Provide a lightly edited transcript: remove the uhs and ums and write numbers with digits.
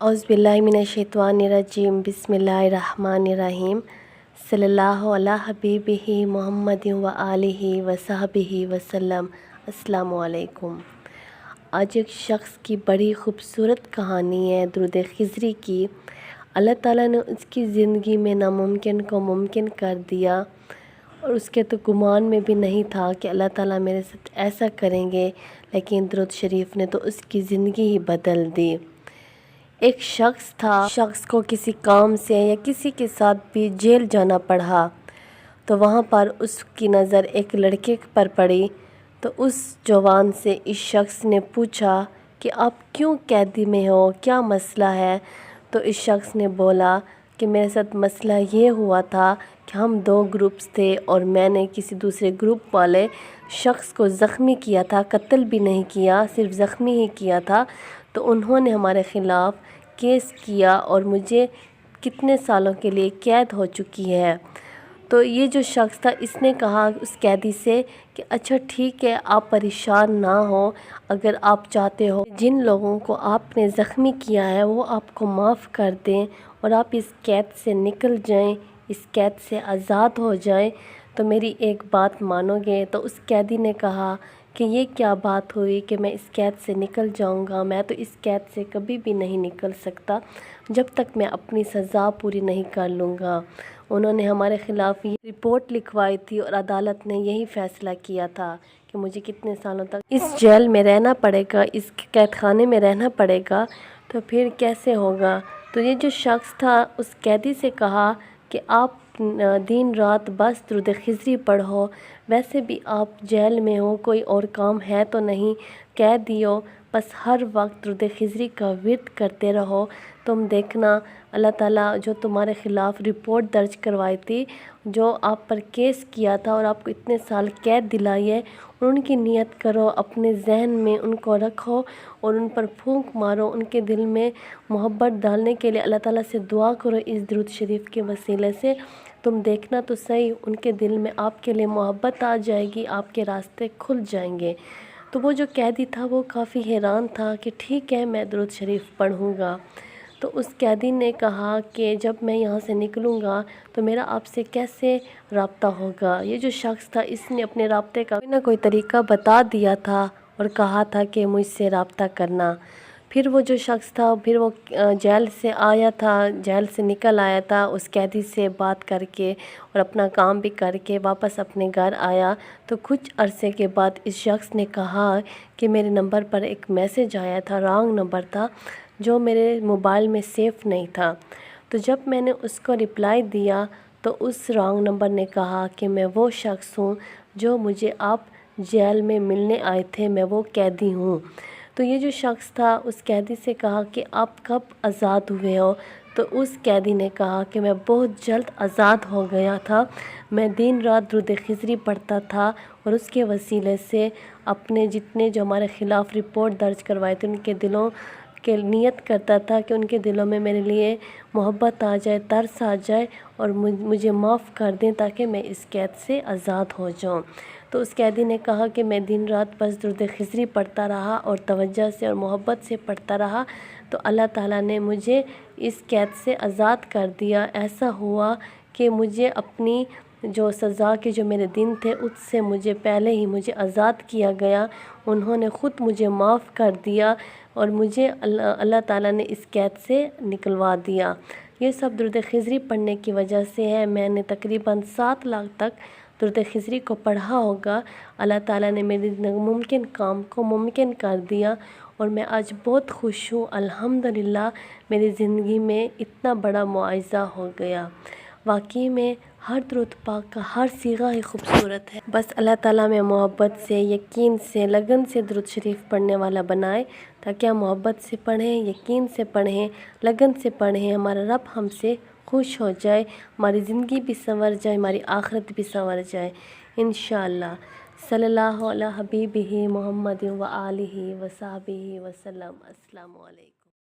औज़ुबिल्लाहि मिनश्शैतानिर्रजीम बिस्मिल्लाहिर्रहमानिर्रहीम सल्लल्लाहु अला हबीबिही मुहम्मदिन व आलिहि व सहबिही वसल्लम। अस्सलामु अलैकुम। आज एक शख्स की बड़ी ख़ूबसूरत कहानी है दुरूद खिज़री की। अल्लाह ताला ने उसकी ज़िंदगी में नामुमकिन को मुमकिन कर दिया और उसके तो गुमान में भी नहीं था कि अल्लाह ताला मेरे साथ ऐसा करेंगे, लेकिन दुरूद शरीफ ने तो उसकी ज़िंदगी ही बदल दी। एक शख्स को किसी काम से या किसी के साथ भी जेल जाना पड़ा, तो वहाँ पर उसकी नज़र एक लड़के पर पड़ी। तो उस जवान से इस शख्स ने पूछा कि आप क्यों कैदी में हो, क्या मसला है। तो इस शख्स ने बोला कि मेरे साथ मसला ये हुआ था कि हम दो ग्रुप्स थे और मैंने किसी दूसरे ग्रुप वाले शख्स को ज़ख्मी किया था, कत्ल भी नहीं किया, सिर्फ ज़ख्मी ही किया था। तो उन्होंने हमारे ख़िलाफ़ केस किया और मुझे कितने सालों के लिए कैद हो चुकी है। तो ये जो शख्स था, इसने कहा उस कैदी से कि अच्छा ठीक है, आप परेशान ना हो, अगर आप चाहते हो जिन लोगों को आपने ज़ख्मी किया है वो आपको माफ़ कर दें और आप इस कैद से निकल जाएं, इस कैद से आज़ाद हो जाएं, तो मेरी एक बात मानोगे। तो उस कैदी ने कहा कि ये क्या बात हुई कि मैं इस कैद से निकल जाऊंगा, मैं तो इस कैद से कभी भी नहीं निकल सकता जब तक मैं अपनी सज़ा पूरी नहीं कर लूँगा। उन्होंने हमारे ख़िलाफ़ ये रिपोर्ट लिखवाई थी और अदालत ने यही फ़ैसला किया था कि मुझे कितने सालों तक इस जेल में रहना पड़ेगा, इस कैद खाने में रहना पड़ेगा। तो फिर कैसे होगा। तो ये जो शख्स था उस कैदी से कहा कि आप दिन रात बस दुरूद खिज़री पढ़ो, वैसे भी आप जेल में हो, कोई और काम है तो नहीं, कैदी हो, बस हर वक्त दुरूद खिज़री का विर्द करते रहो। तुम देखना अल्लाह ताला जो तुम्हारे ख़िलाफ़ रिपोर्ट दर्ज करवाई थी, जो आप पर केस किया था और आपको इतने साल कैद दिलाई है, उनकी नियत करो, अपने जहन में उनको रखो और उन पर फूंक मारो, उनके दिल में मोहब्बत डालने के लिए अल्लाह ताला से दुआ करो इस दुरूद शरीफ के वसीले से। तुम देखना तो सही, उनके दिल में आपके लिए मोहब्बत आ जाएगी, आपके रास्ते खुल जाएंगे। तो वो जो कैदी था वो काफ़ी हैरान था कि ठीक है, मैं दुरूद शरीफ पढ़ूँगा। तो उस कैदी ने कहा कि जब मैं यहाँ से निकलूँगा तो मेरा आपसे कैसे रब्ता होगा। ये जो शख्स था इसने अपने रब्ते का कोई ना कोई तरीका बता दिया था और कहा था कि मुझसे रब्ता करना। फिर वो जो शख्स था फिर वो जेल से आया था, जेल से निकल आया था, उस कैदी से बात करके और अपना काम भी करके वापस अपने घर आया। तो कुछ अरसे के बाद इस शख्स ने कहा कि मेरे नंबर पर एक मैसेज आया था, रॉन्ग नंबर था जो मेरे मोबाइल में सेफ़ नहीं था। तो जब मैंने उसको रिप्लाई दिया तो उस रॉन्ग नंबर ने कहा कि मैं वो शख्स हूँ जो मुझे आप जेल में मिलने आए थे, मैं वो कैदी हूँ। तो ये जो शख्स था उस कैदी से कहा कि आप कब आज़ाद हुए हो। तो उस कैदी ने कहा कि मैं बहुत जल्द आज़ाद हो गया था, मैं दिन रात दुरूद खिज़री पढ़ता था और उसके वसीले से अपने जितने जो हमारे ख़िलाफ़ रिपोर्ट दर्ज करवाए थे उनके दिलों के नियत करता था कि उनके दिलों में मेरे लिए मोहब्बत आ जाए, तरस आ जाए और मुझे माफ़ कर दें ताकि मैं इस कैद से आज़ाद हो जाऊं। तो उस कैदी ने कहा कि मैं दिन रात बस दुरूद खिज़री पढ़ता रहा और तवज्जो से और मोहब्बत से पढ़ता रहा, तो अल्लाह ताला ने मुझे इस कैद से आज़ाद कर दिया। ऐसा हुआ कि मुझे अपनी जो सज़ा के जो मेरे दिन थे उससे मुझे पहले ही मुझे आज़ाद किया गया, उन्होंने ख़ुद मुझे माफ़ कर दिया और मुझे अल्लाह ताला ने इस कैद से निकलवा दिया। ये सब दुरूद खिज़री पढ़ने की वजह से है। मैंने तकरीबन 7 लाख तक दुरूद खिज़री को पढ़ा होगा। अल्लाह ताला ने मेरे नामुमकिन काम को मुमकिन कर दिया और मैं आज बहुत खुश हूँ। अल्हम्दुलिल्लाह मेरी ज़िंदगी में इतना बड़ा मुआज़ा हो गया। वाकई में हर दुरूद पाक का हर सीगा ही खूबसूरत है। बस अल्लाह ताला में मोहब्बत से, यकीन से, लगन से दुरूद शरीफ पढ़ने वाला बनाए, ताकि हम मोहब्बत से पढ़ें, यकीन से पढ़ें, लगन से पढ़ें, हमारा रब हमसे खुश हो जाए, हमारी ज़िंदगी भी संवर जाए, हमारी आखिरत भी संवर जाए इंशाअल्लाह। सल्लल्लाहु अला हबीबिही मुहम्मदिन व आलिहि व सहबिही वसल्लम। अस्सलामु अलैकुम।